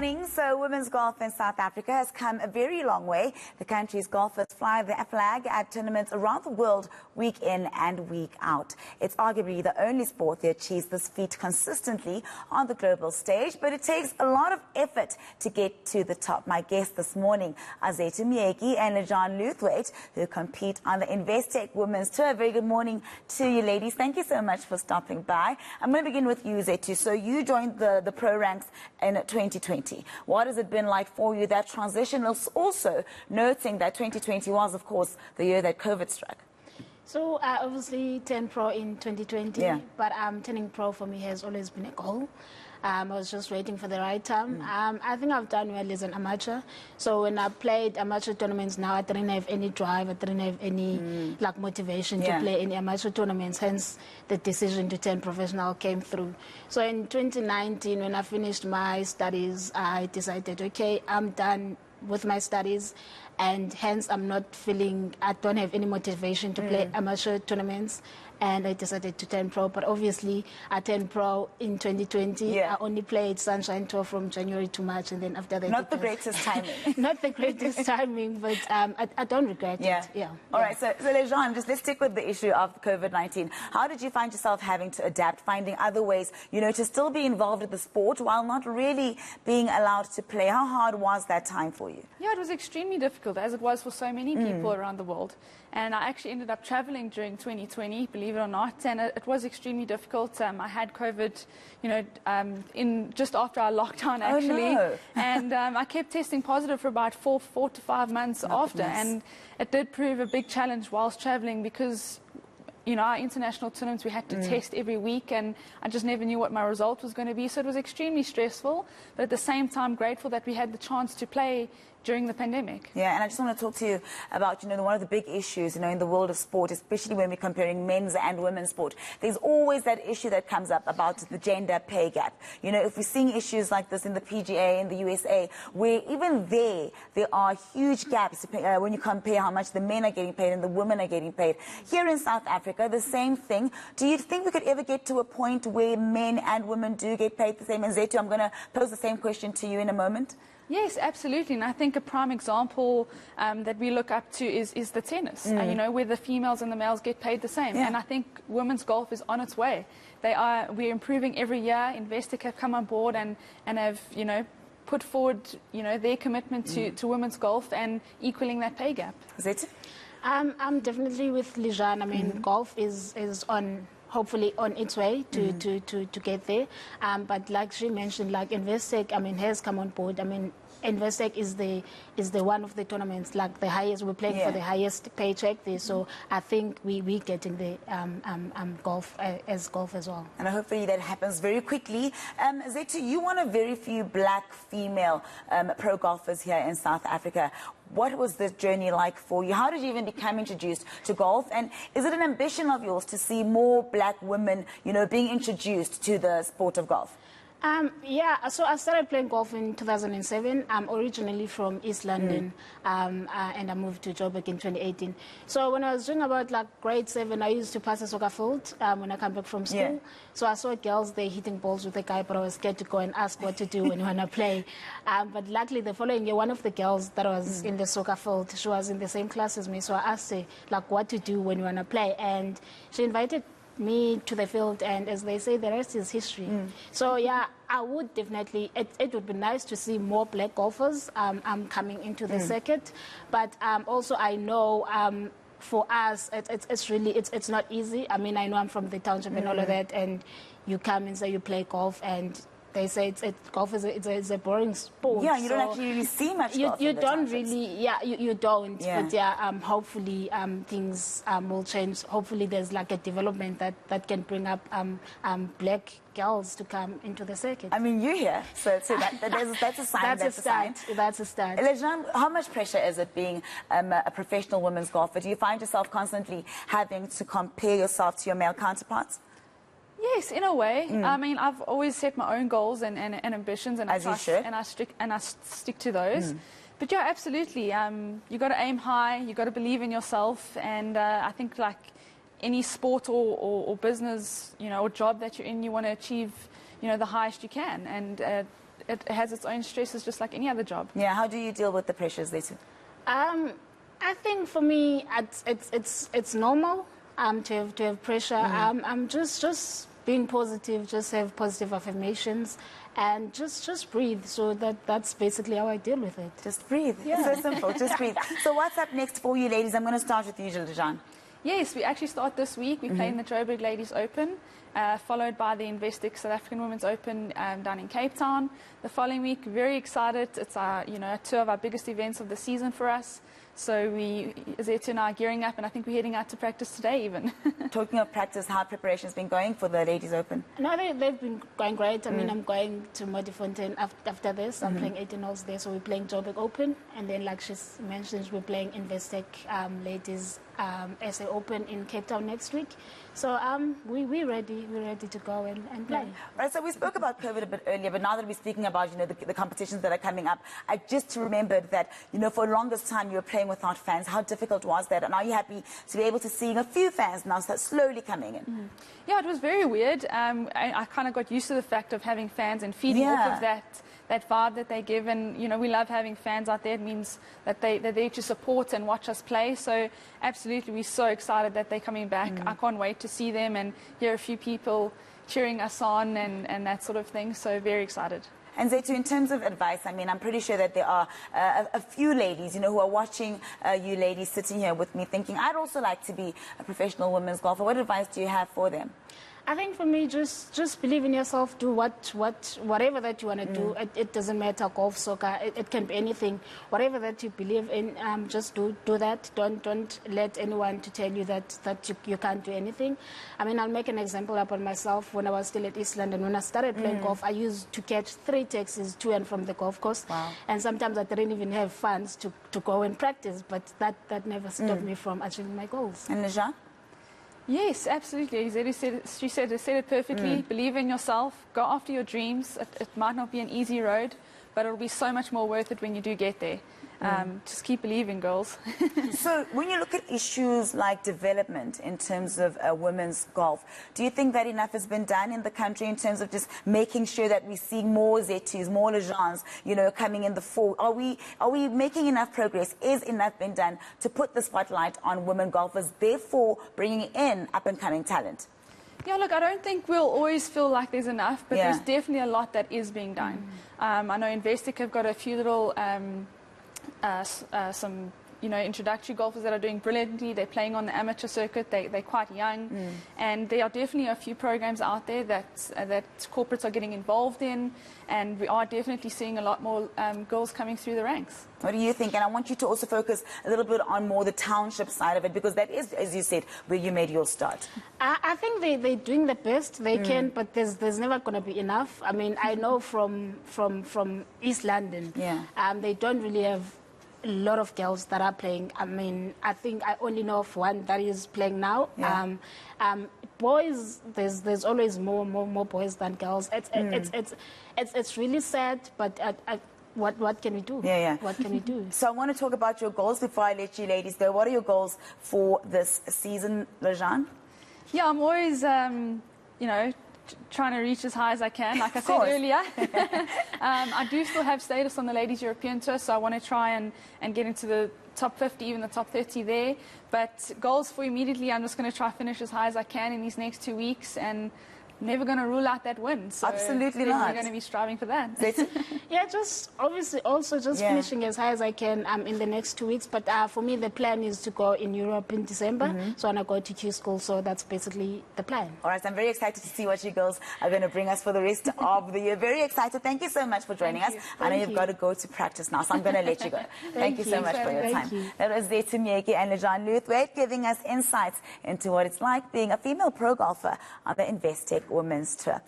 morning. So women's golf in South Africa has come a very long way. The country's golfers fly their flag at tournaments around the world week in and week out. It's arguably the only sport that achieves this feat consistently on the global stage, but it takes a lot of effort to get to the top. My guests this morning are Zethu, Myeki and Lejan Lewthwaite, who compete on the Investec Women's Tour. Very good morning to you ladies. Thank you so much for stopping by. I'm going to begin with you, Zethu. So you joined the pro ranks in 2020. What has it been like for you, that transition? Also noting that 2020 was, of course, the year that COVID struck. So I obviously turned pro in 2020, but turning pro for me has always been a goal. I was just waiting for the right time. I think I've done well as an amateur. So when I played amateur tournaments now, I didn't have any drive, I didn't have any motivation to play any amateur tournaments. Hence, the decision to turn professional came through. So in 2019, when I finished my studies, I decided, okay, I'm done with my studies, and hence I don't have any motivation to play amateur tournaments, and I decided to turn pro. But obviously I turned pro in 2020. I only played Sunshine Tour from January to March, and then after that, not the greatest timing. Not the greatest timing, but I don't regret it. All right, so Lejan, let's stick with the issue of COVID-19. How did you find yourself having to adapt, finding other ways, to still be involved in the sport while not really being allowed to play? How hard was that time for you? Yeah, it was extremely difficult, as it was for so many people around the world. And I actually ended up traveling during 2020, believe it or not, and it was extremely difficult. I had COVID, in just after our lockdown, actually. Oh, no. And I kept testing positive for about four to 5 months after. And it did prove a big challenge whilst traveling because, our international tournaments, we had to test every week, and I just never knew what my result was going to be. So it was extremely stressful, but at the same time grateful that we had the chance to play during the pandemic. Yeah, and I just want to talk to you about, one of the big issues, in the world of sport, especially when we're comparing men's and women's sport. There's always that issue that comes up about the gender pay gap. If we're seeing issues like this in the PGA, in the USA, where even there are huge gaps when you compare how much the men are getting paid and the women are getting paid. Here in South Africa, the same thing. Do you think we could ever get to a point where men and women do get paid the same? And Zethu, I'm going to pose the same question to you in a moment. Yes, absolutely. And I think a prime example that we look up to is the tennis, where the females and the males get paid the same. And I think women's golf is on its way. We're improving every year. Investec have come on board and have, put forward, their commitment to women's golf and equaling that pay gap. Zethu? I'm definitely with Lejan. I mean, golf is hopefully on its way to get there. But like she mentioned, Investec, has come on board. Investec is the one of the tournaments, the highest, we're playing for the highest paycheck there. So I think we're getting the golf as well. And hopefully that happens very quickly. Zethu, you're one of very few black female pro golfers here in South Africa. What was this journey like for you? How did you even become introduced to golf? And is it an ambition of yours to see more black women, being introduced to the sport of golf? So I started playing golf in 2007. I'm originally from East London, and I moved to Joburg in 2018. So when I was doing about grade 7, I used to pass a soccer field when I come back from school. So I saw girls there hitting balls with a guy, but I was scared to go and ask what to do when I play. But luckily, the following year, one of the girls that was in the soccer field, she was in the same class as me. So I asked her what to do when you want to play, and she invited me to the field, and as they say, the rest is history. So I would definitely, it would be nice to see more black golfers coming into the circuit, but also I know for us it's not easy. I know I'm from the township and all of that, and you come and say you play golf, and they say golf is a boring sport. Yeah, you don't actually really see much golf. You don't really, you don't. But hopefully things will change. Hopefully there's a development that can bring up black girls to come into the circuit. You're here, so that's a sign. That's a start. Lejan, how much pressure is it being a professional women's golfer? Do you find yourself constantly having to compare yourself to your male counterparts? Yes, in a way. I've always set my own goals and ambitions, and I stick to those. But yeah, absolutely. You got to aim high. You got to believe in yourself, and I think any sport or business, or job that you're in, you want to achieve, the highest you can. And it has its own stresses just like any other job. Yeah, how do you deal with the pressures, Zethu? I think for me, it's normal to have pressure. I'm just being positive, just have positive affirmations, and just breathe. So that's basically how I deal with it. Just breathe. Yeah. It's so simple. Just breathe. So what's up next for you, ladies? I'm going to start with you, Lejan. Yes, we actually start this week. We play in the Joburg Ladies Open, followed by the Investec South African Women's Open down in Cape Town. The following week, very excited. It's our, two of our biggest events of the season for us. So Zethu and I are gearing up, and I think we're heading out to practice today even. Talking of practice, how preparation's been going for the Ladies Open? No, they've been going great. I mean, I'm going to Modifontein after this. I'm playing 18 holes there, so we're playing Joburg Open. And then, like she mentioned, we're playing Investec Ladies SA Open in Cape Town next week. So we're ready. We're ready to go and play. Right, so we spoke about COVID a bit earlier, but now that we're speaking about, the competitions that are coming up, I just remembered that, for the longest time you were playing without fans. How difficult was that? And are you happy to be able to see a few fans now start slowly coming in? Yeah, it was very weird. I kind of got used to the fact of having fans and feeding off of that vibe that they give. And, we love having fans out there. It means that they're there to support and watch us play. So absolutely, we're so excited that they're coming back. I can't wait to see them and hear a few people cheering us on and that sort of thing. So very excited. And Zethu, in terms of advice, I mean, I'm pretty sure that there are a few ladies, who are watching you ladies sitting here with me thinking, I'd also like to be a professional women's golfer. What advice do you have for them? I think for me, just believe in yourself. Do whatever that you want to do. It doesn't matter, golf, soccer. It can be anything. Whatever that you believe in, just do that. Don't let anyone to tell you that you can't do anything. I mean, I'll make an example upon myself. When I was still at East London, when I started playing golf, I used to catch 3 taxis to and from the golf course. Wow. And sometimes I didn't even have funds to go and practice. But that never stopped me from achieving my goals. And Lejan? Yes, absolutely. She said it perfectly. Believe in yourself. Go after your dreams. It might not be an easy road, but it'll be so much more worth it when you do get there. Just keep believing, girls. So when you look at issues like development in terms of women's golf, do you think that enough has been done in the country in terms of just making sure that we see more Zethus, more Lejans, coming in the fore? Are we making enough progress? Is enough been done to put the spotlight on women golfers, therefore bringing in up-and-coming talent? Yeah, look, I don't think we'll always feel like there's enough, but there's definitely a lot that is being done. I know Investec have got a few little... some introductory golfers that are doing brilliantly. They're playing on the amateur circuit. They're quite young, and there are definitely a few programs out there that corporates are getting involved in, and we are definitely seeing a lot more girls coming through the ranks. What do you think? And I want you to also focus a little bit on more the township side of it, because that is, as you said, where you made your start. I think they're doing the best they can, but there's never going to be enough. I mean, I know from East London, they don't really have a lot of girls that are playing. I mean, I think I only know of one that is playing now. Boys, there's always more boys than girls. It's really sad, but what can we do? What can we do? So I want to talk about your goals before I let you ladies go. What are your goals for this season, Lejan? Yeah, I'm always, trying to reach as high as I can. Like I said earlier, I do still have status on the Ladies European Tour, so I want to try and get into the top 50, even the top 30 there. But goals for immediately, I'm just going to try to finish as high as I can in these next 2 weeks, and never going to rule out that win. So absolutely not. I'm going to be striving for that. Yeah, just obviously also just finishing as high as I can in the next 2 weeks. But for me, the plan is to go in Europe in December. So I want to go to Q school. So that's basically the plan. All right, so I'm very excited to see what you girls are going to bring us for the rest of the year. Very excited. Thank you so much for joining us. I know you've got to go to practice now, so I'm going to let you go. Thank you so much for your time. That was Zethu, Myeki and Lejan Lewthwaite giving us insights into what it's like being a female pro golfer on the Investec Women's Tour.